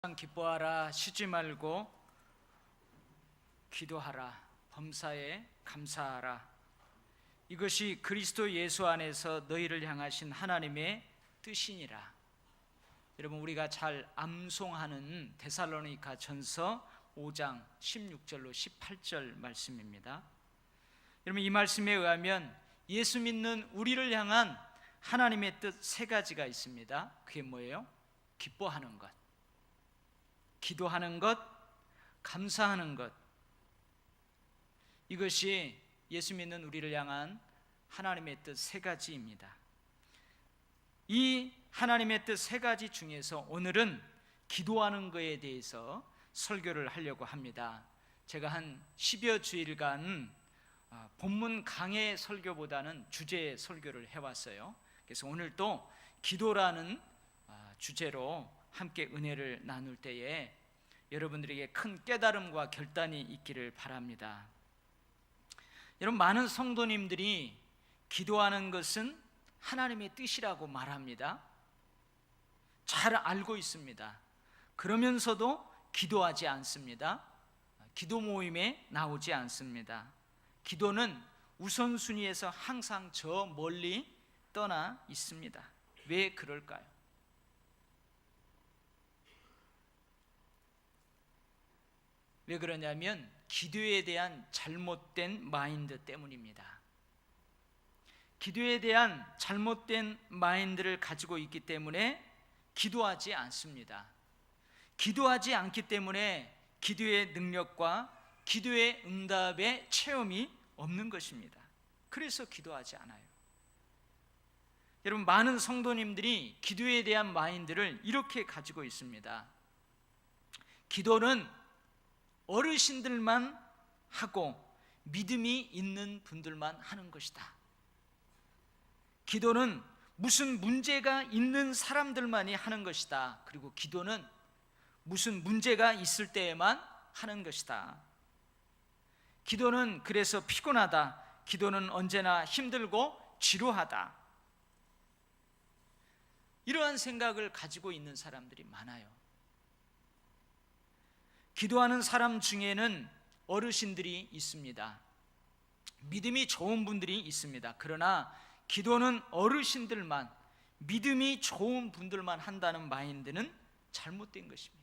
기뻐하라, 쉬지 말고 기도하라, 범사에 감사하라. 이것이 그리스도 예수 안에서 너희를 향하신 하나님의 뜻이니라. 여러분, 우리가 잘 암송하는 데살로니가 전서 5장 16절로 18절 말씀입니다. 여러분, 이 말씀에 의하면 예수 믿는 우리를 향한 하나님의 뜻 세 가지가 있습니다. 그게 뭐예요? 기뻐하는 것, 기도하는 것, 감사하는 것. 이것이 예수 믿는 우리를 향한 하나님의 뜻 세 가지입니다. 이 하나님의 뜻 세 가지 중에서 오늘은 기도하는 것에 대해서 설교를 하려고 합니다. 제가 한 10여 주일간 본문 강해 설교보다는 주제 설교를 해왔어요. 그래서 오늘 또 기도라는 주제로 함께 은혜를 나눌 때에 여러분들에게 큰 깨달음과 결단이 있기를 바랍니다. 여러분, 많은 성도님들이 기도하는 것은 하나님의 뜻이라고 말합니다. 잘 알고 있습니다. 그러면서도 기도하지 않습니다. 기도 모임에 나오지 않습니다. 기도는 우선순위에서 항상 저 멀리 떠나 있습니다. 왜 그럴까요? 왜 그러냐면 기도에 대한 잘못된 마인드 때문입니다. 기도에 대한 잘못된 마인드를 가지고 있기 때문에 기도하지 않습니다. 기도하지 않기 때문에 기도의 능력과 기도의 응답의 체험이 없는 것입니다. 그래서 기도하지 않아요. 여러분, 많은 성도님들이 기도에 대한 마인드를 이렇게 가지고 있습니다. 기도는 어르신들만 하고 믿음이 있는 분들만 하는 것이다. 기도는 무슨 문제가 있는 사람들만이 하는 것이다. 그리고 기도는 무슨 문제가 있을 때에만 하는 것이다. 기도는 그래서 피곤하다. 기도는 언제나 힘들고 지루하다. 이러한 생각을 가지고 있는 사람들이 많아요. 기도하는 사람 중에는 어르신들이 있습니다. 믿음이 좋은 분들이 있습니다. 그러나 기도는 어르신들만, 믿음이 좋은 분들만 한다는 마인드는 잘못된 것입니다.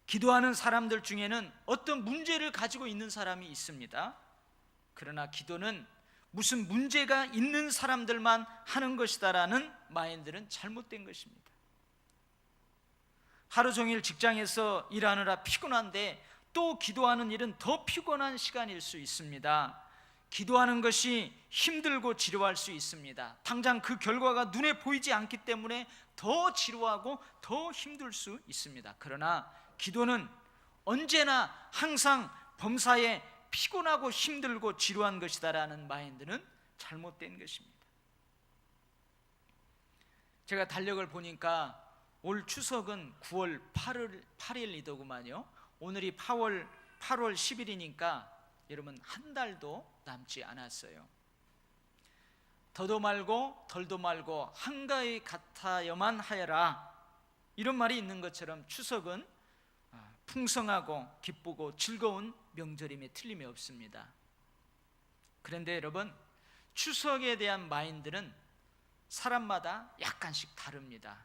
기도하는 사람들 중에는 어떤 문제를 가지고 있는 사람이 있습니다. 그러나 기도는 무슨 문제가 있는 사람들만 하는 것이다라는 마인드는 잘못된 것입니다. 하루 종일 직장에서 일하느라 피곤한데 또 기도하는 일은 더 피곤한 시간일 수 있습니다. 기도하는 것이 힘들고 지루할 수 있습니다. 당장 그 결과가 눈에 보이지 않기 때문에 더 지루하고 더 힘들 수 있습니다. 그러나 기도는 언제나 항상 범사에 피곤하고 힘들고 지루한 것이다라는 마인드는 잘못된 것입니다. 제가 달력을 보니까 올 추석은 9월 8일이더구만요. 오늘이 8월 10일이니까 여러분, 한 달도 남지 않았어요. 더도 말고 덜도 말고 한가위 같아야만 하여라, 이런 말이 있는 것처럼 추석은 풍성하고 기쁘고 즐거운 명절임에 틀림이 없습니다. 그런데 여러분, 추석에 대한 마인드는 사람마다 약간씩 다릅니다.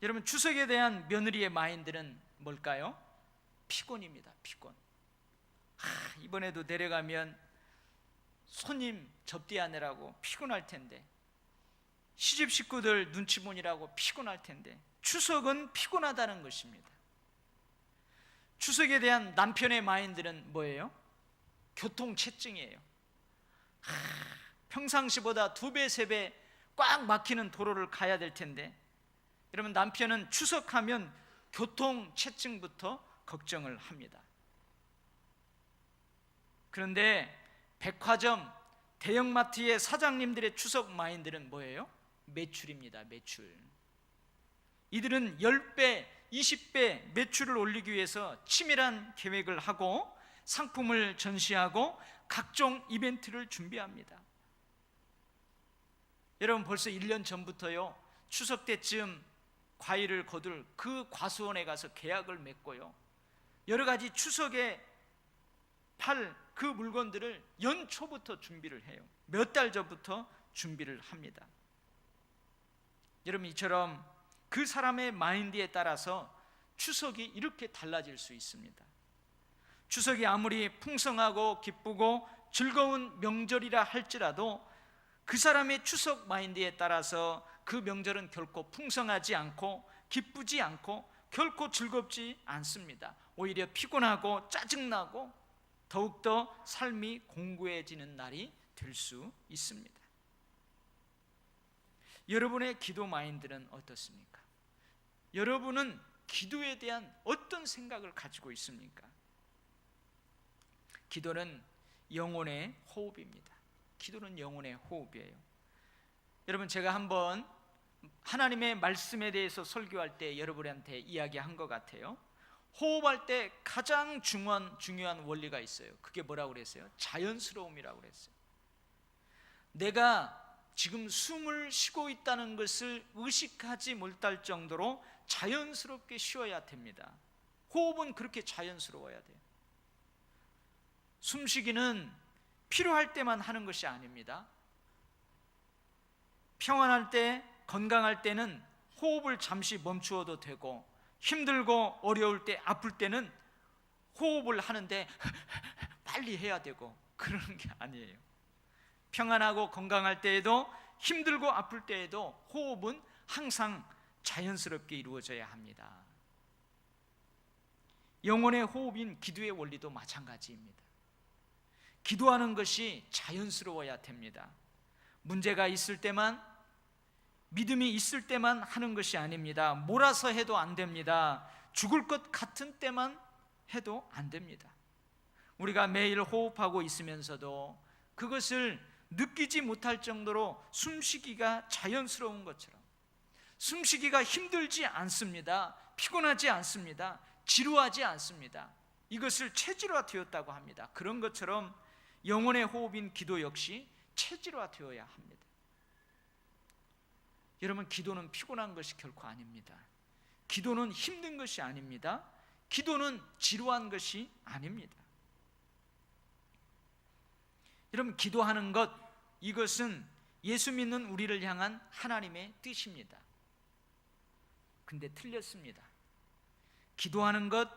여러분, 추석에 대한 며느리의 마인드는 뭘까요? 피곤입니다. 피곤. 이번에도 내려가면 손님 접대하느라고 피곤할 텐데, 시집 식구들 눈치 보느라고 피곤할 텐데, 추석은 피곤하다는 것입니다. 추석에 대한 남편의 마인드는 뭐예요? 교통체증이에요. 평상시보다 2배, 3배 꽉 막히는 도로를 가야 될 텐데, 여러분, 남편은 추석하면 교통체증부터 걱정을 합니다. 그런데 백화점, 대형마트의 사장님들의 추석 마인드는 뭐예요? 매출입니다. 매출. 이들은 10배, 20배 매출을 올리기 위해서 치밀한 계획을 하고 상품을 전시하고 각종 이벤트를 준비합니다. 여러분, 벌써 1년 전부터요, 추석 때쯤 과일을 거둘 그 과수원에 가서 계약을 맺고요, 여러 가지 추석에 팔 그 물건들을 연초부터 준비를 해요. 몇 달 전부터 준비를 합니다. 여러분, 이처럼 그 사람의 마인드에 따라서 추석이 이렇게 달라질 수 있습니다. 추석이 아무리 풍성하고 기쁘고 즐거운 명절이라 할지라도 그 사람의 추석 마인드에 따라서 그 명절은 결코 풍성하지 않고 기쁘지 않고 결코 즐겁지 않습니다. 오히려 피곤하고 짜증나고 더욱더 삶이 공고해지는 날이 될 수 있습니다. 여러분의 기도 마인드는 어떻습니까? 여러분은 기도에 대한 어떤 생각을 가지고 있습니까? 기도는 영혼의 호흡입니다. 기도는 영혼의 호흡이에요. 여러분, 제가 한번 하나님의 말씀에 대해서 설교할 때 여러분한테 이야기한 것 같아요. 호흡할 때 가장 중요한 원리가 있어요. 그게 뭐라고 그랬어요? 자연스러움이라고 그랬어요. 내가 지금 숨을 쉬고 있다는 것을 의식하지 못할 정도로 자연스럽게 쉬어야 됩니다. 호흡은 그렇게 자연스러워야 돼요. 숨쉬기는 필요할 때만 하는 것이 아닙니다. 평안할 때, 건강할 때는 호흡을 잠시 멈추어도 되고, 힘들고 어려울 때, 아플 때는 호흡을 하는데 빨리 해야 되고 그러는 게 아니에요. 평안하고 건강할 때에도, 힘들고 아플 때에도 호흡은 항상 자연스럽게 이루어져야 합니다. 영혼의 호흡인 기도의 원리도 마찬가지입니다. 기도하는 것이 자연스러워야 됩니다. 문제가 있을 때만, 믿음이 있을 때만 하는 것이 아닙니다. 몰아서 해도 안 됩니다. 죽을 것 같은 때만 해도 안 됩니다. 우리가 매일 호흡하고 있으면서도 그것을 느끼지 못할 정도로 숨쉬기가 자연스러운 것처럼, 숨쉬기가 힘들지 않습니다. 피곤하지 않습니다. 지루하지 않습니다. 이것을 체질화되었다고 합니다. 그런 것처럼 영혼의 호흡인 기도 역시 체질화되어야 합니다. 여러분, 기도는 피곤한 것이 결코 아닙니다. 기도는 힘든 것이 아닙니다. 기도는 지루한 것이 아닙니다. 여러분, 기도하는 것, 이것은 예수 믿는 우리를 향한 하나님의 뜻입니다. 근데 틀렸습니다. 기도하는 것,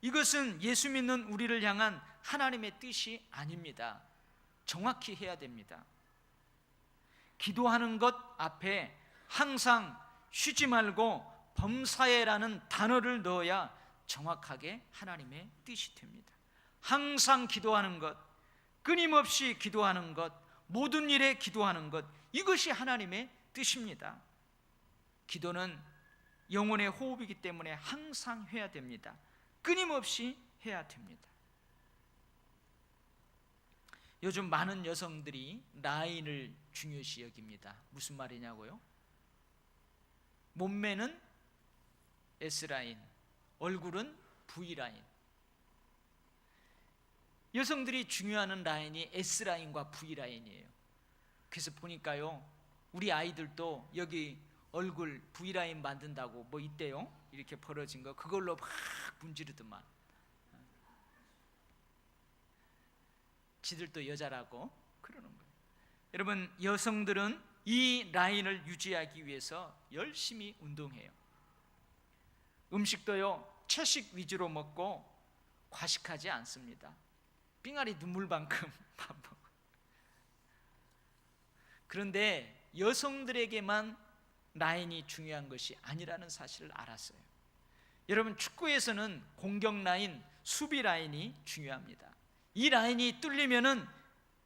이것은 예수 믿는 우리를 향한 하나님의 뜻이 아닙니다. 정확히 해야 됩니다. 기도하는 것 앞에 항상 쉬지 말고 범사에라는 단어를 넣어야 정확하게 하나님의 뜻이 됩니다. 항상 기도하는 것, 끊임없이 기도하는 것, 모든 일에 기도하는 것, 이것이 하나님의 뜻입니다. 기도는 영혼의 호흡이기 때문에 항상 해야 됩니다. 끊임없이 해야 됩니다. 요즘 많은 여성들이 라인을 중요시 여깁니다. 무슨 말이냐고요? 몸매는 S라인, 얼굴은 V라인. 여성들이 중요하는 라인이 S라인과 V라인이에요. 그래서 보니까요, 우리 아이들도 여기 얼굴 V라인 만든다고 뭐 있대요. 이렇게 벌어진 거, 그걸로 막 문지르더만. 지들도 여자라고 그러는 거예요. 여러분, 여성들은 이 라인을 유지하기 위해서 열심히 운동해요. 음식도요, 채식 위주로 먹고 과식하지 않습니다. 빙아리 눈물만큼 밥 먹어요. 그런데 여성들에게만 라인이 중요한 것이 아니라는 사실을 알았어요. 여러분, 축구에서는 공격 라인, 수비 라인이 중요합니다. 이 라인이 뚫리면은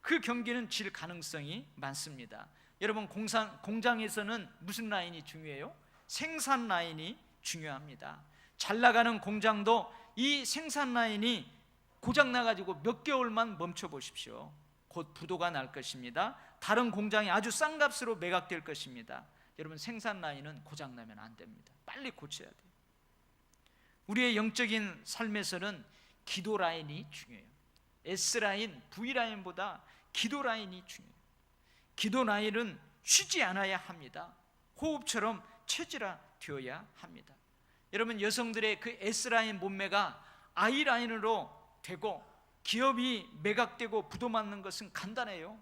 그 경기는 질 가능성이 많습니다. 여러분, 공장에서는 무슨 라인이 중요해요? 생산 라인이 중요합니다. 잘 나가는 공장도 이 생산 라인이 고장 나가지고 몇 개월만 멈춰 보십시오. 곧 부도가 날 것입니다. 다른 공장이 아주 싼 값으로 매각될 것입니다. 여러분, 생산 라인은 고장 나면 안 됩니다. 빨리 고쳐야 돼요. 우리의 영적인 삶에서는 기도 라인이 중요해요. S라인, V라인보다 기도 라인이 중요해요. 기도 라인은 쉬지 않아야 합니다. 호흡처럼 되어야 합니다. 여러분, 여성들의 그 S라인 몸매가 I라인으로 되고 기업이 매각되고 부도맞는 것은 간단해요.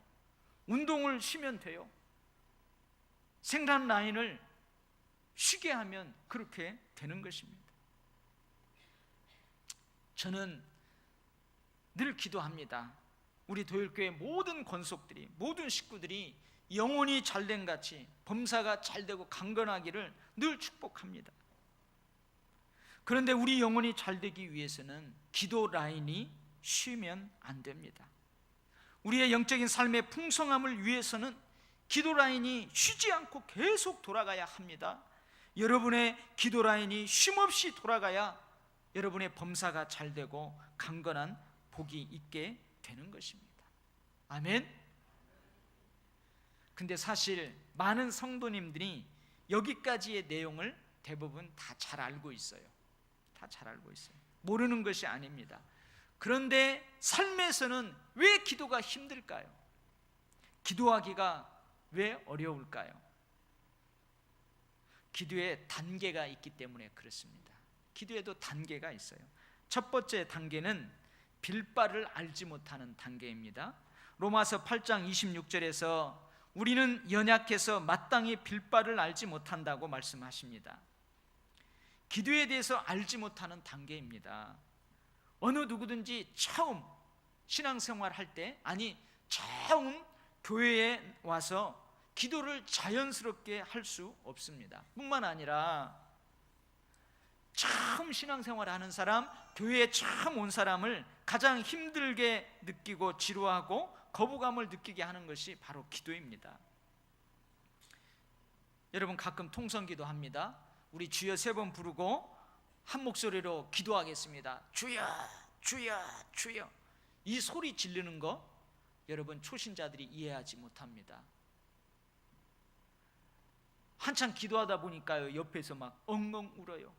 운동을 쉬면 돼요. 생산 라인을 쉬게 하면 그렇게 되는 것입니다. 저는 늘 기도합니다. 우리 도일교회 모든 권속들이, 모든 식구들이 영혼이 잘된 같이 범사가 잘되고 강건하기를 늘 축복합니다. 그런데 우리 영혼이 잘되기 위해서는 기도 라인이 쉬면 안 됩니다. 우리의 영적인 삶의 풍성함을 위해서는 기도 라인이 쉬지 않고 계속 돌아가야 합니다. 여러분의 기도 라인이 쉼없이 돌아가야 여러분의 범사가 잘되고 강건한 복이 있게 되는 것입니다. 아멘. 근데 사실 많은 성도님들이 여기까지의 내용을 대부분 다 잘 알고 있어요. 다 잘 알고 있어요. 모르는 것이 아닙니다. 그런데 삶에서는 왜 기도가 힘들까요? 기도하기가 왜 어려울까요? 기도에 단계가 있기 때문에 그렇습니다. 기도에도 단계가 있어요. 첫 번째 단계는 빌바를 알지 못하는 단계입니다. 로마서 8장 26절에서 우리는 연약해서 마땅히 빌바를 알지 못한다고 말씀하십니다. 기도에 대해서 알지 못하는 단계입니다. 어느 누구든지 처음 신앙생활 할 때, 아니 처음 교회에 와서 기도를 자연스럽게 할 수 없습니다. 뿐만 아니라 처음 신앙생활 하는 사람, 교회에 처음 온 사람을 가장 힘들게 느끼고 지루하고 거부감을 느끼게 하는 것이 바로 기도입니다. 여러분, 가끔 통성기도 합니다. 우리 주여 3번 부르고 한 목소리로 기도하겠습니다. 주여, 주여, 주여. 이 소리 지르는 거 여러분, 초신자들이 이해하지 못합니다. 한참 기도하다 보니까요, 옆에서 막 엉엉 울어요.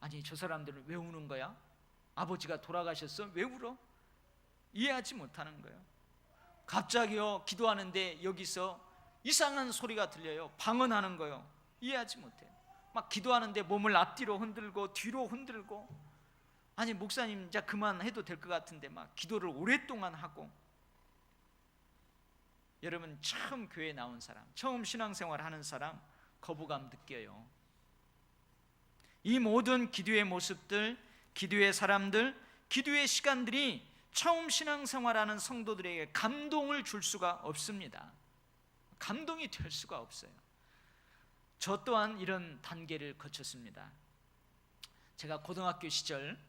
아니, 저 사람들은 왜 우는 거야? 아버지가 돌아가셨어? 왜 울어? 이해하지 못하는 거예요. 갑자기요, 기도하는데 여기서 이상한 소리가 들려요. 방언하는 거예요. 이해하지 못해요. 막 기도하는데 몸을 앞뒤로 흔들고 뒤로 흔들고, 아니 목사님 이제 그만해도 될 것 같은데 막 기도를 오랫동안 하고. 여러분, 처음 교회 나온 사람, 처음 신앙생활 하는 사람 거부감 느껴요. 이 모든 기도의 모습들, 기도의 사람들, 기도의 시간들이 처음 신앙생활하는 성도들에게 감동을 줄 수가 없습니다. 감동이 될 수가 없어요. 저 또한 이런 단계를 거쳤습니다. 제가 고등학교 시절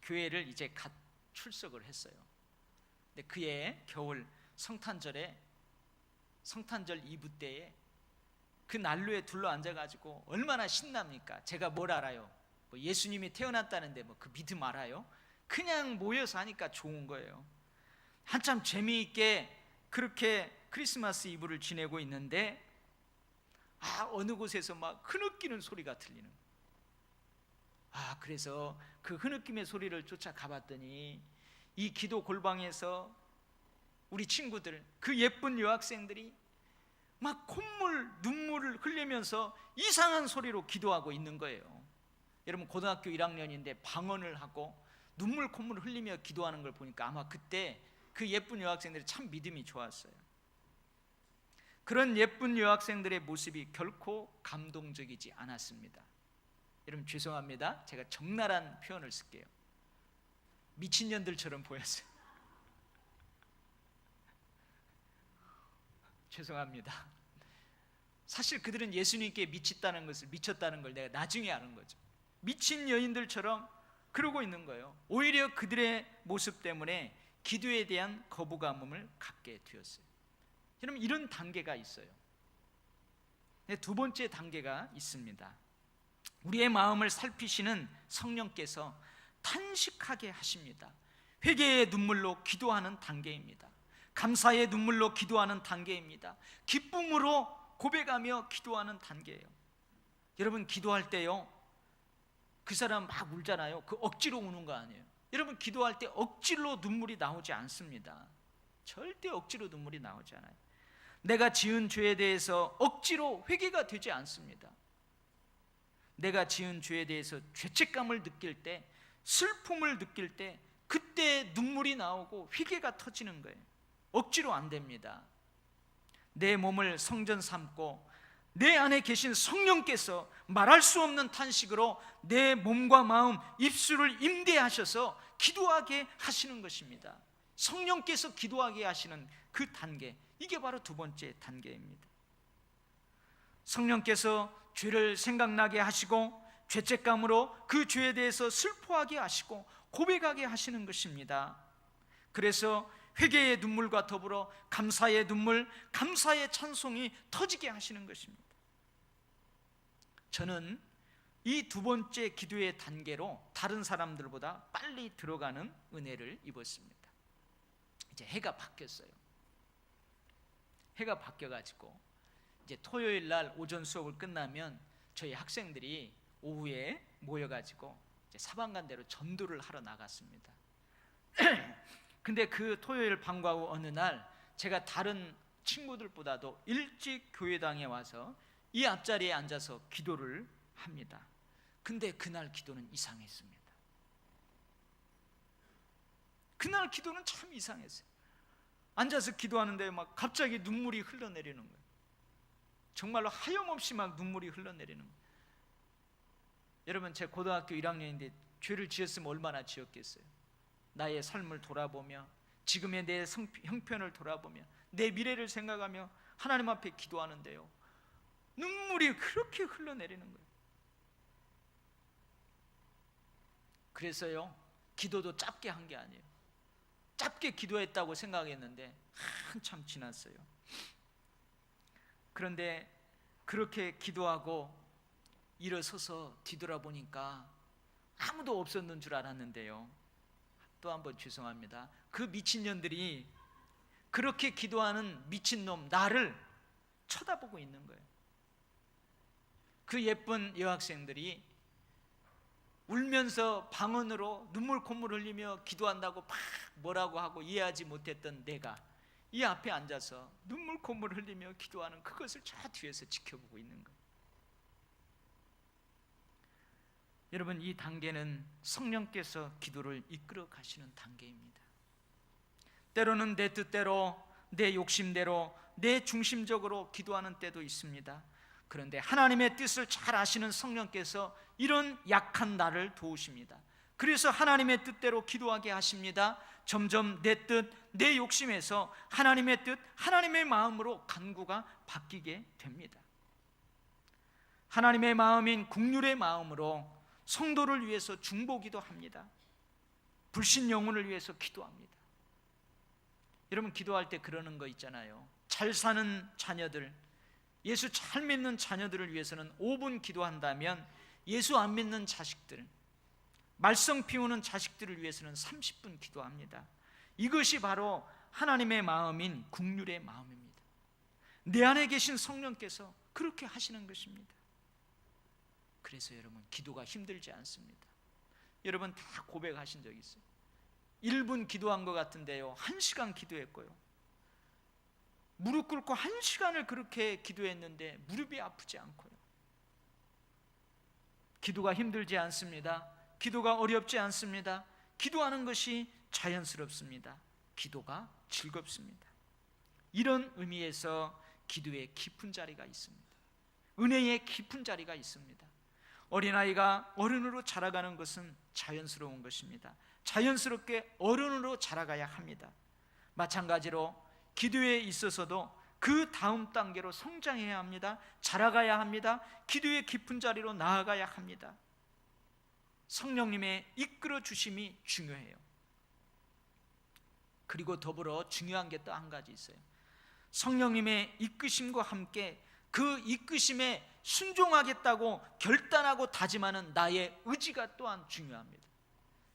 교회를 이제 갓 출석을 했어요. 근데 그해 겨울 성탄절 2부 때에 그 난로에 둘러앉아가지고 얼마나 신납니까? 제가 뭘 알아요? 뭐 예수님이 태어났다는데 뭐 그 믿음 알아요? 그냥 모여서 하니까 좋은 거예요. 한참 재미있게 그렇게 크리스마스 이브를 지내고 있는데 어느 곳에서 막 흐느끼는 소리가 들리는 거예요. 그래서 그 흐느낌의 소리를 쫓아가 봤더니 이 기도 골방에서 우리 친구들, 그 예쁜 여학생들이 막 콧물, 눈물을 흘리면서 이상한 소리로 기도하고 있는 거예요. 여러분, 고등학교 1학년인데 방언을 하고 눈물, 콧물을 흘리며 기도하는 걸 보니까 아마 그때 그 예쁜 여학생들이 참 믿음이 좋았어요. 그런 예쁜 여학생들의 모습이 결코 감동적이지 않았습니다. 여러분, 죄송합니다. 제가 적나라한 표현을 쓸게요. 미친년들처럼 보였어요. 죄송합니다. 사실 그들은 예수님께 미쳤다는 걸 내가 나중에 아는 거죠. 미친 여인들처럼 그러고 있는 거예요. 오히려 그들의 모습 때문에 기도에 대한 거부감을 갖게 되었어요. 여러분, 이런 단계가 있어요. 두 번째 단계가 있습니다. 우리의 마음을 살피시는 성령께서 탄식하게 하십니다. 회개의 눈물로 기도하는 단계입니다. 감사의 눈물로 기도하는 단계입니다. 기쁨으로 고백하며 기도하는 단계예요. 여러분, 기도할 때요, 그 사람 막 울잖아요. 그 억지로 우는 거 아니에요. 여러분, 기도할 때 억지로 눈물이 나오지 않습니다. 절대 억지로 눈물이 나오지 않아요. 내가 지은 죄에 대해서 억지로 회개가 되지 않습니다. 내가 지은 죄에 대해서 죄책감을 느낄 때, 슬픔을 느낄 때 그때 눈물이 나오고 회개가 터지는 거예요. 억지로 안 됩니다. 내 몸을 성전 삼고 내 안에 계신 성령께서 말할 수 없는 탄식으로 내 몸과 마음, 입술을 임대하셔서 기도하게 하시는 것입니다. 성령께서 기도하게 하시는 그 단계, 이게 바로 두 번째 단계입니다. 성령께서 죄를 생각나게 하시고 죄책감으로 그 죄에 대해서 슬퍼하게 하시고 고백하게 하시는 것입니다. 그래서 회개의 눈물과 더불어 감사의 눈물, 감사의 찬송이 터지게 하시는 것입니다. 저는 이 두 번째 기도의 단계로 다른 사람들보다 빨리 들어가는 은혜를 입었습니다. 이제 해가 바뀌었어요. 해가 바뀌어가지고 이제 토요일 날 오전 수업을 끝나면 저희 학생들이 오후에 모여가지고 이제 사방간대로 전도를 하러 나갔습니다. 근데 그 토요일 방과 후 어느 날 제가 다른 친구들보다도 일찍 교회당에 와서 이 앞자리에 앉아서 기도를 합니다. 근데 그날 기도는 이상했습니다. 그날 기도는 참 이상했어요. 앉아서 기도하는데 막 갑자기 눈물이 흘러내리는 거예요. 정말로 하염없이 막 눈물이 흘러내리는 거예요. 여러분, 제 고등학교 1학년인데 죄를 지었으면 얼마나 지었겠어요. 나의 삶을 돌아보며 지금의 내 형편을 돌아보며 내 미래를 생각하며 하나님 앞에 기도하는데요, 눈물이 그렇게 흘러내리는 거예요. 그래서요, 기도도 짧게 한 게 아니에요. 짧게 기도했다고 생각했는데 한참 지났어요. 그런데 그렇게 기도하고 일어서서 뒤돌아보니까 아무도 없었는 줄 알았는데요, 또 한번 죄송합니다. 그 미친년들이 그렇게 기도하는 미친놈 나를 쳐다보고 있는 거예요. 그 예쁜 여학생들이 울면서 방언으로 눈물 콧물 흘리며 기도한다고 막 뭐라고 하고 이해하지 못했던 내가 이 앞에 앉아서 눈물 콧물 흘리며 기도하는 그것을 저 뒤에서 지켜보고 있는 거예요. 여러분, 이 단계는 성령께서 기도를 이끌어 가시는 단계입니다. 때로는 내 뜻대로, 내 욕심대로, 내 중심적으로 기도하는 때도 있습니다. 그런데 하나님의 뜻을 잘 아시는 성령께서 이런 약한 나를 도우십니다. 그래서 하나님의 뜻대로 기도하게 하십니다. 점점 내 뜻, 내 욕심에서 하나님의 뜻, 하나님의 마음으로 간구가 바뀌게 됩니다. 하나님의 마음인 국률의 마음으로 성도를 위해서 중보기도 합니다. 불신 영혼을 위해서 기도합니다. 여러분, 기도할 때 그러는 거 있잖아요. 잘 사는 자녀들, 예수 잘 믿는 자녀들을 위해서는 5분 기도한다면 예수 안 믿는 자식들, 말썽 피우는 자식들을 위해서는 30분 기도합니다. 이것이 바로 하나님의 마음인 국률의 마음입니다. 내 안에 계신 성령께서 그렇게 하시는 것입니다. 그래서 여러분, 기도가 힘들지 않습니다. 여러분 다 고백하신 적 있어요. 1분 기도한 것 같은데요, 1시간 기도했고요, 무릎 꿇고 1시간을 그렇게 기도했는데 무릎이 아프지 않고요. 기도가 힘들지 않습니다. 기도가 어렵지 않습니다. 기도하는 것이 자연스럽습니다. 기도가 즐겁습니다. 이런 의미에서 기도의 깊은 자리가 있습니다. 은혜의 깊은 자리가 있습니다. 어린아이가 어른으로 자라가는 것은 자연스러운 것입니다. 자연스럽게 어른으로 자라가야 합니다. 마찬가지로 기도에 있어서도 그 다음 단계로 성장해야 합니다. 자라가야 합니다. 기도의 깊은 자리로 나아가야 합니다. 성령님의 이끌어 주심이 중요해요. 그리고 더불어 중요한 게 또 한 가지 있어요. 성령님의 이끄심과 함께 그 이끄심에 순종하겠다고 결단하고 다짐하는 나의 의지가 또한 중요합니다.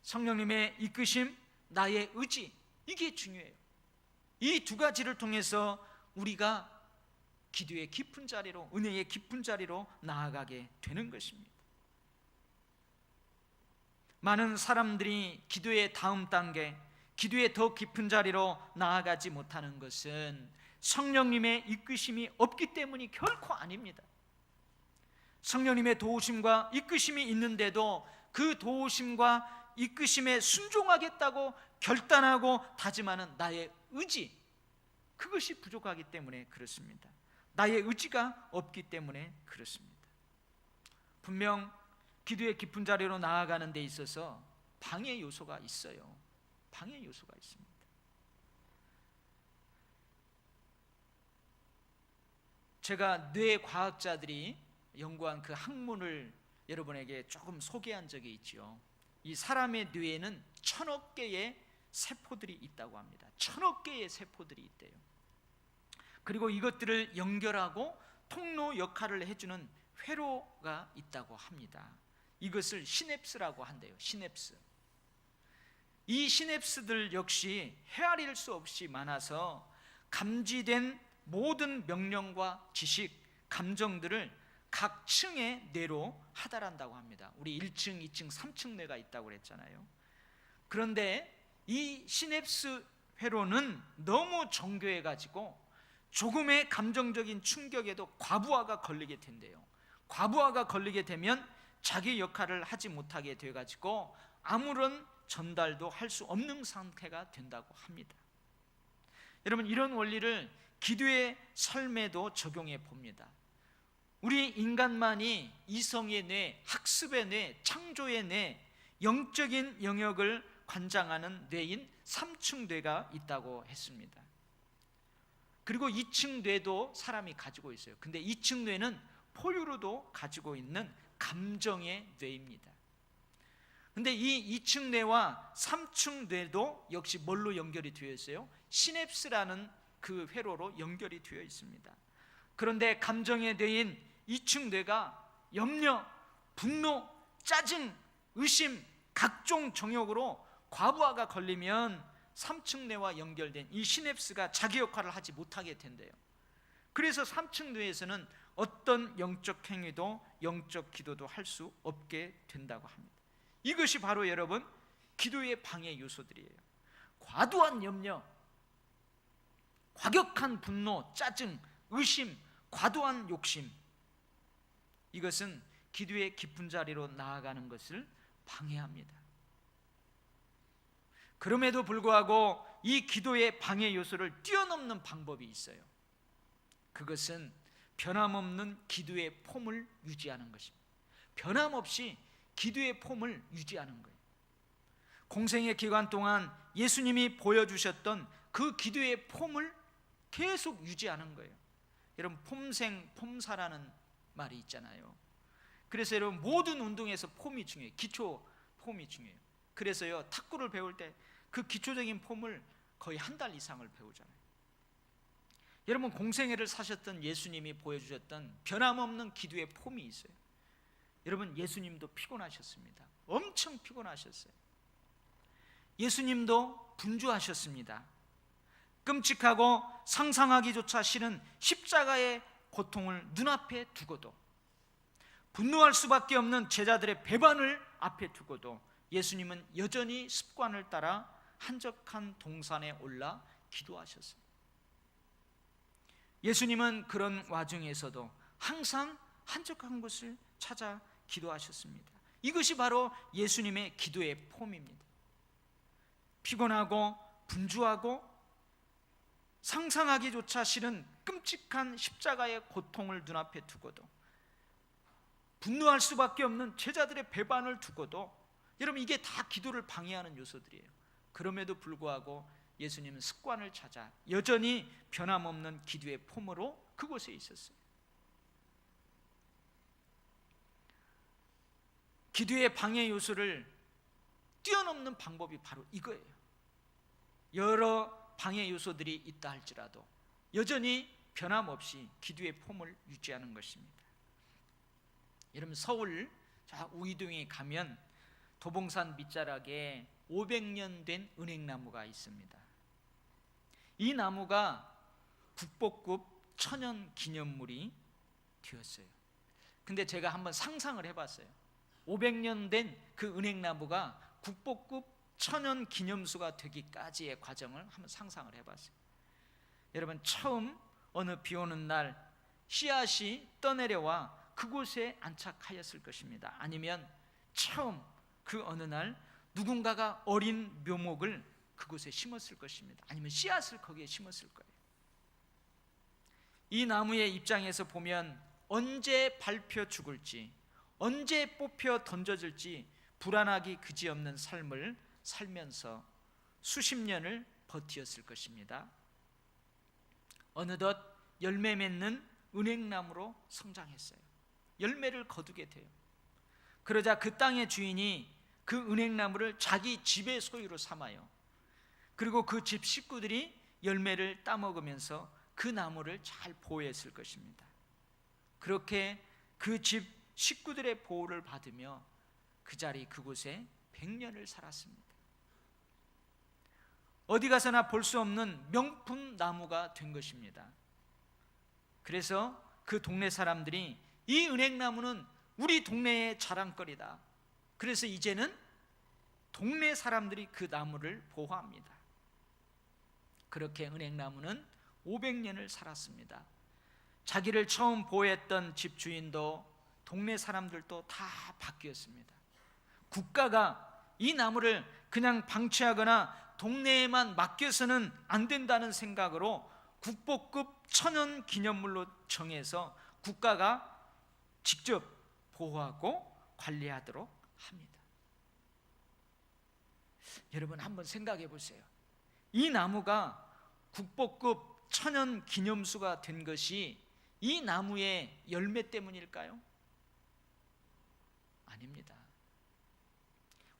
성령님의 이끄심, 나의 의지, 이게 중요해요. 이 두 가지를 통해서 우리가 기도의 깊은 자리로, 은혜의 깊은 자리로 나아가게 되는 것입니다. 많은 사람들이 기도의 다음 단계, 기도의 더 깊은 자리로 나아가지 못하는 것은 성령님의 이끄심이 없기 때문이 결코 아닙니다. 성령님의 도우심과 이끄심이 있는데도 그 도우심과 이끄심에 순종하겠다고 결단하고 다짐하는 나의 의지, 그것이 부족하기 때문에 그렇습니다. 나의 의지가 없기 때문에 그렇습니다. 분명 기도의 깊은 자리로 나아가는 데 있어서 방해 요소가 있어요. 방해 요소가 있습니다. 제가 뇌과학자들이 연구한 그 학문을 여러분에게 조금 소개한 적이 있죠. 이 사람의 뇌에는 1000억 개의 세포들이 있다고 합니다. 1000억 개의 세포들이 있대요. 그리고 이것들을 연결하고 통로 역할을 해주는 회로가 있다고 합니다. 이것을 시냅스라고 한대요. 시냅스. 이 시냅스들 역시 헤아릴 수 없이 많아서 감지된 모든 명령과 지식, 감정들을 각 층의 뇌로 하달한다고 합니다. 우리 1층, 2층, 3층 뇌가 있다고 그랬잖아요. 그런데 이 시냅스 회로는 너무 정교해가지고 조금의 감정적인 충격에도 과부하가 걸리게 된대요. 과부하가 걸리게 되면 자기 역할을 하지 못하게 돼가지고 아무런 전달도 할 수 없는 상태가 된다고 합니다. 여러분, 이런 원리를 기도의 삶에도 적용해 봅니다. 우리 인간만이 이성의 뇌, 학습의 뇌, 창조의 뇌, 영적인 영역을 관장하는 뇌인 3층 뇌가 있다고 했습니다. 그리고 2층 뇌도 사람이 가지고 있어요. 근데 2층 뇌는 포유류도 가지고 있는 감정의 뇌입니다. 근데 이 2층 뇌와 3층 뇌도 역시 뭘로 연결이 되어 있어요? 시냅스라는 그 회로로 연결이 되어 있습니다. 그런데 감정의 뇌인 2층 뇌가 염려, 분노, 짜증, 의심, 각종 정욕으로 과부하가 걸리면 3층 뇌와 연결된 이 시냅스가 자기 역할을 하지 못하게 된대요. 그래서 3층 뇌에서는 어떤 영적 행위도 영적 기도도 할 수 없게 된다고 합니다. 이것이 바로 여러분 기도의 방해 요소들이에요. 과도한 염려, 과격한 분노, 짜증, 의심, 과도한 욕심, 이것은 기도의 깊은 자리로 나아가는 것을 방해합니다. 그럼에도 불구하고 이 기도의 방해 요소를 뛰어넘는 방법이 있어요. 그것은 변함없는 기도의 폼을 유지하는 것입니다. 변함없이 기도의 폼을 유지하는 거예요. 공생의 기간 동안 예수님이 보여주셨던 그 기도의 폼을 계속 유지하는 거예요. 여러분, 폼생 폼사라는 말이 있잖아요. 그래서 여러분, 모든 운동에서 폼이 중요해요. 기초 폼이 중요해요. 그래서요, 탁구를 배울 때 그 기초적인 폼을 거의 한 달 이상을 배우잖아요. 여러분, 공생애를 사셨던 예수님이 보여주셨던 변함없는 기도의 폼이 있어요. 여러분, 예수님도 피곤하셨습니다. 엄청 피곤하셨어요. 예수님도 분주하셨습니다. 끔찍하고 상상하기조차 싫은 십자가의 고통을 눈앞에 두고도, 분노할 수밖에 없는 제자들의 배반을 앞에 두고도 예수님은 여전히 습관을 따라 한적한 동산에 올라 기도하셨어요. 예수님은 그런 와중에서도 항상 한적한 곳을 찾아 기도하셨습니다. 이것이 바로 예수님의 기도의 폼입니다. 피곤하고 분주하고 상상하기조차 싫은 끔찍한 십자가의 고통을 눈앞에 두고도, 분노할 수밖에 없는 제자들의 배반을 두고도, 여러분, 이게 다 기도를 방해하는 요소들이에요. 그럼에도 불구하고 예수님은 습관을 찾아 여전히 변함없는 기도의 폼으로 그곳에 있었어요. 기도의 방해 요소를 뛰어넘는 방법이 바로 이거예요. 여러 방해 요소들이 있다 할지라도 여전히 변함없이 기도의 폼을 유지하는 것입니다. 여러분, 서울 우이동에 가면 도봉산 밑자락에 500년 된 은행나무가 있습니다. 이 나무가 국보급 천연 기념물이 되었어요. 근데 제가 한번 상상을 해봤어요. 500년 된 그 은행나무가 국보급 천연 기념수가 되기까지의 과정을 한번 상상을 해봤어요. 여러분, 처음 어느 비 오는 날 씨앗이 떠내려와 그곳에 안착하였을 것입니다. 아니면 처음 그 어느 날 누군가가 어린 묘목을 그곳에 심었을 것입니다. 아니면 씨앗을 거기에 심었을 거예요. 이 나무의 입장에서 보면 언제 밟혀 죽을지, 언제 뽑혀 던져질지 불안하기 그지없는 삶을 살면서 수십 년을 버티었을 것입니다. 어느덧 열매 맺는 은행나무로 성장했어요. 열매를 거두게 돼요. 그러자 그 땅의 주인이 그 은행나무를 자기 집의 소유로 삼아요. 그리고 그 집 식구들이 열매를 따먹으면서 그 나무를 잘 보호했을 것입니다. 그렇게 그 집 식구들의 보호를 받으며 그 자리 그곳에 100년을 살았습니다. 어디 가서나 볼 수 없는 명품 나무가 된 것입니다. 그래서 그 동네 사람들이 이 은행나무는 우리 동네의 자랑거리다. 그래서 이제는 동네 사람들이 그 나무를 보호합니다. 그렇게 은행나무는 500년을 살았습니다. 자기를 처음 보호했던 집주인도 동네 사람들도 다 바뀌었습니다. 국가가 이 나무를 그냥 방치하거나 동네에만 맡겨서는 안 된다는 생각으로 국보급 천연 기념물로 정해서 국가가 직접 보호하고 관리하도록 합니다. 여러분 한번 생각해 보세요. 이 나무가 국보급 천연 기념수가 된 것이 이 나무의 열매 때문일까요? 아닙니다.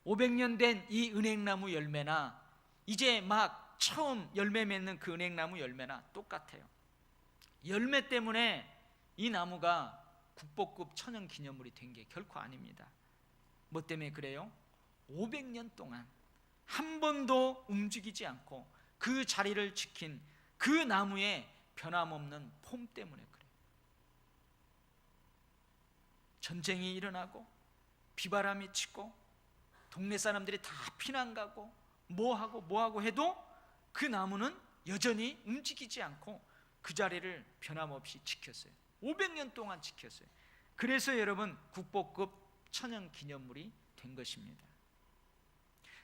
500년 된 이 은행나무 열매나 이제 막 처음 열매 맺는 그 은행나무 열매나 똑같아요. 열매 때문에 이 나무가 국보급 천연 기념물이 된 게 결코 아닙니다. 뭐 때문에 그래요? 500년 동안 한 번도 움직이지 않고 그 자리를 지킨 그 나무의 변함없는 폼 때문에 그래요. 전쟁이 일어나고 비바람이 치고 동네 사람들이 다 피난 가고 뭐하고 해도 그 나무는 여전히 움직이지 않고 그 자리를 변함없이 지켰어요. 500년 동안 지켰어요. 그래서 여러분 국보급 천연 기념물이 된 것입니다.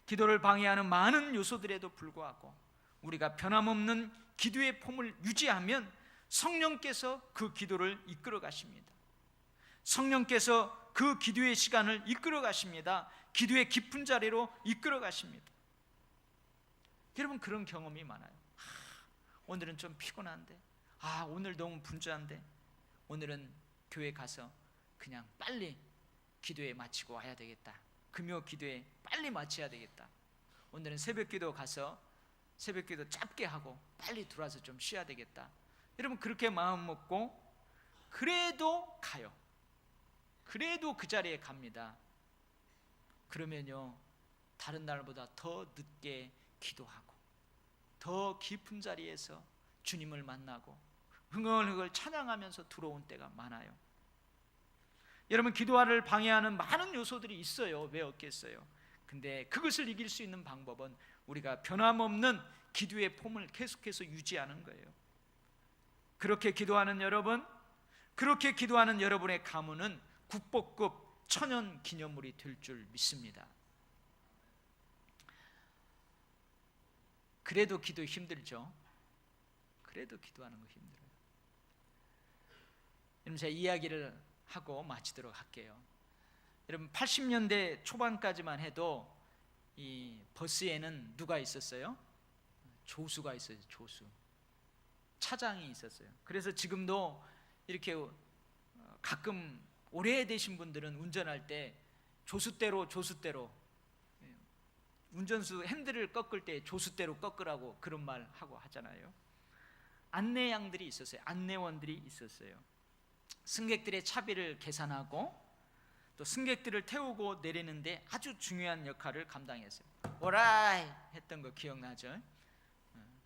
기도를 방해하는 많은 요소들에도 불구하고 우리가 변함없는 기도의 폼을 유지하면 성령께서 그 기도를 이끌어 가십니다. 성령께서 그 기도의 시간을 이끌어 가십니다. 기도의 깊은 자리로 이끌어 가십니다. 여러분 그런 경험이 많아요. 오늘은 좀 피곤한데, 오늘 너무 분주한데 오늘은 교회 가서 그냥 빨리 기도에 마치고 와야 되겠다. 금요 기도에 빨리 마쳐야 되겠다. 오늘은 새벽기도 가서 새벽기도 짧게 하고 빨리 들어와서 좀 쉬어야 되겠다. 여러분 그렇게 마음 먹고 그래도 가요. 그래도 그 자리에 갑니다. 그러면요 다른 날보다 더 늦게 기도하고 더 깊은 자리에서 주님을 만나고 흥얼흥얼 찬양하면서 들어온 때가 많아요. 여러분 기도를 방해하는 많은 요소들이 있어요. 왜 없겠어요? 근데 그것을 이길 수 있는 방법은 우리가 변함없는 기도의 폼을 계속해서 유지하는 거예요. 그렇게 기도하는 여러분, 그렇게 기도하는 여러분의 가문은 국보급 천연 기념물이 될 줄 믿습니다. 그래도 기도 힘들죠. 그래도 기도하는 거 힘들어요. 여러분 제가 이야기를 하고 마치도록 할게요. 여러분 80년대 초반까지만 해도 이 버스에는 누가 있었어요? 조수가 있어요. 조수, 차장이 있었어요. 그래서 지금도 이렇게 가끔 오래되신 분들은 운전할 때 조수대로 운전수 핸들을 꺾을 때 조수대로 꺾으라고 그런 말 하고 하잖아요. 안내양들이 있었어요. 안내원들이 있었어요. 승객들의 차비를 계산하고 또 승객들을 태우고 내리는데 아주 중요한 역할을 감당했어요. 오라이 했던 거 기억나죠?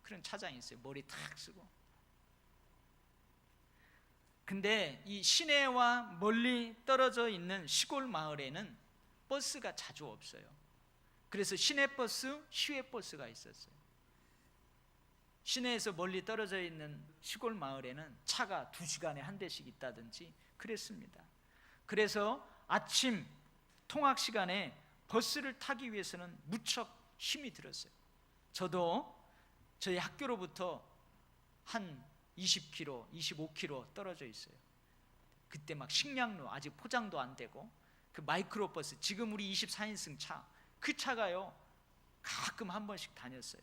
그런 차장이 있어요. 머리 탁 쓰고. 근데 이 시내와 멀리 떨어져 있는 시골 마을에는 버스가 자주 없어요. 그래서 시내버스, 시외버스가 있었어요. 시내에서 멀리 떨어져 있는 시골 마을에는 차가 2시간에 한 대씩 있다든지 그랬습니다. 그래서 아침 통학 시간에 버스를 타기 위해서는 무척 힘이 들었어요. 저도 저희 학교로부터 한 20km, 25km 떨어져 있어요. 그때 막 식량로 아직 포장도 안 되고 그 마이크로버스, 지금 우리 24인승 차, 그 차가요 가끔 한 번씩 다녔어요.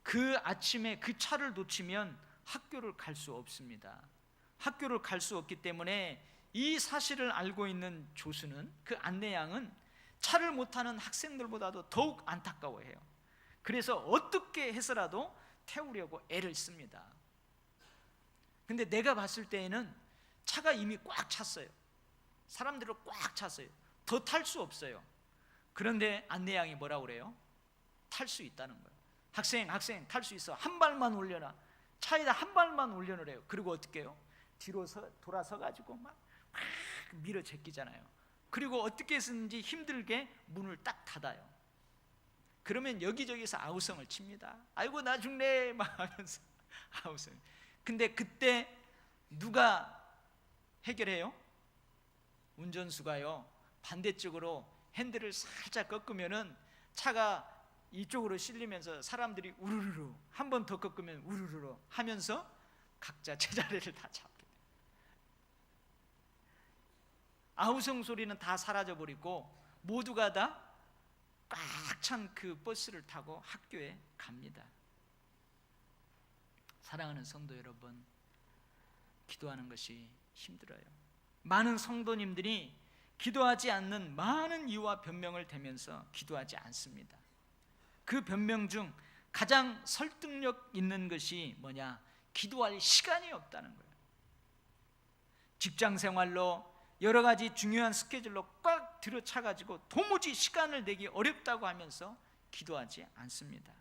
그 아침에 그 차를 놓치면 학교를 갈 수 없습니다. 학교를 갈 수 없기 때문에 이 사실을 알고 있는 조수는, 그 안내양은 차를 못 타는 학생들보다도 더욱 안타까워해요. 그래서 어떻게 해서라도 태우려고 애를 씁니다. 근데 내가 봤을 때에는 차가 이미 꽉 찼어요. 사람들을 꽉 찼어요. 더 탈 수 없어요. 그런데 안내양이 뭐라고 그래요? 탈 수 있다는 거예요. 학생 탈 수 있어. 한 발만 올려놔. 차에다 한 발만 올려놓으래요. 그리고 어떻게 해요? 뒤로 돌아서 가지고 막 밀어 제끼잖아요. 그리고 어떻게 했는지 힘들게 문을 딱 닫아요. 그러면 여기저기서 아우성을 칩니다. 아이고 나 죽네 막 하면서 아우성. 근데 그때 누가 해결해요? 운전수가요 반대쪽으로 핸들을 살짝 꺾으면은 차가 이쪽으로 실리면서 사람들이 우르르르, 한 번 더 꺾으면 우르르르 하면서 각자 제자리를 다 잡게 돼요. 아우성 소리는 다 사라져버리고 모두가 다 꽉 찬 그 버스를 타고 학교에 갑니다. 사랑하는 성도 여러분, 기도하는 것이 힘들어요. 많은 성도님들이 기도하지 않는 많은 이유와 변명을 대면서 기도하지 않습니다. 그 변명 중 가장 설득력 있는 것이 뭐냐? 기도할 시간이 없다는 거예요. 직장 생활로 여러 가지 중요한 스케줄로 꽉 들어차가지고 도무지 시간을 내기 어렵다고 하면서 기도하지 않습니다.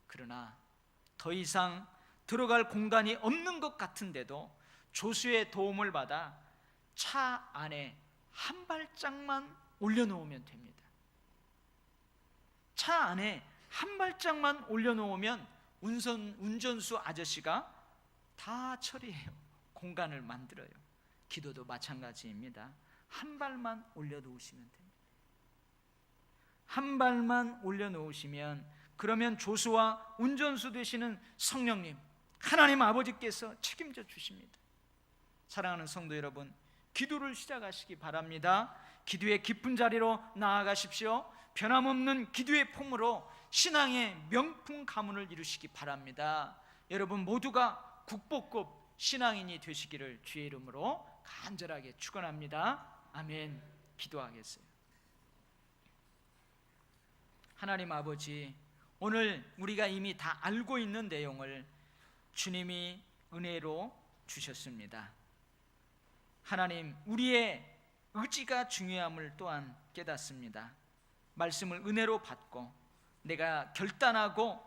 그러나 더 이상 들어갈 공간이 없는 것 같은데도 조수의 도움을 받아 차 안에 한 발짝만 올려놓으면 됩니다. 차 안에 한 발짝만 올려놓으면 운전수 아저씨가 다 처리해요. 공간을 만들어요. 기도도 마찬가지입니다. 한 발만 올려놓으시면 됩니다. 한 발만 올려놓으시면, 그러면 조수와 운전수 되시는 성령님, 하나님 아버지께서 책임져 주십니다. 사랑하는 성도 여러분, 기도를 시작하시기 바랍니다. 기도의 깊은 자리로 나아가십시오. 변함없는 기도의 폼으로 신앙의 명품 가문을 이루시기 바랍니다. 여러분 모두가 국보급 신앙인이 되시기를 주의 이름으로 간절하게 축원합니다. 아멘. 기도하겠어요. 하나님 아버지, 오늘 우리가 이미 다 알고 있는 내용을 주님이 은혜로 주셨습니다. 하나님, 우리의 의지가 중요함을 또한 깨닫습니다. 말씀을 은혜로 받고 내가 결단하고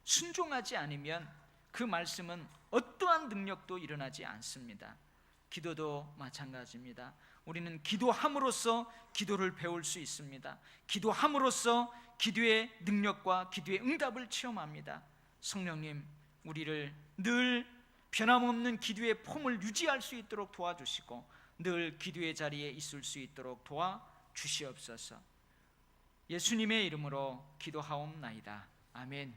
순종하지 않으면 그 말씀은 어떠한 능력도 일어나지 않습니다. 기도도 마찬가지입니다. 우리는 기도함으로써 기도를 배울 수 있습니다. 기도함으로써 기도의 능력과 기도의 응답을 체험합니다. 성령님, 우리를 늘 변함없는 기도의 폼을 유지할 수 있도록 도와주시고 늘 기도의 자리에 있을 수 있도록 도와주시옵소서. 예수님의 이름으로 기도하옵나이다. 아멘.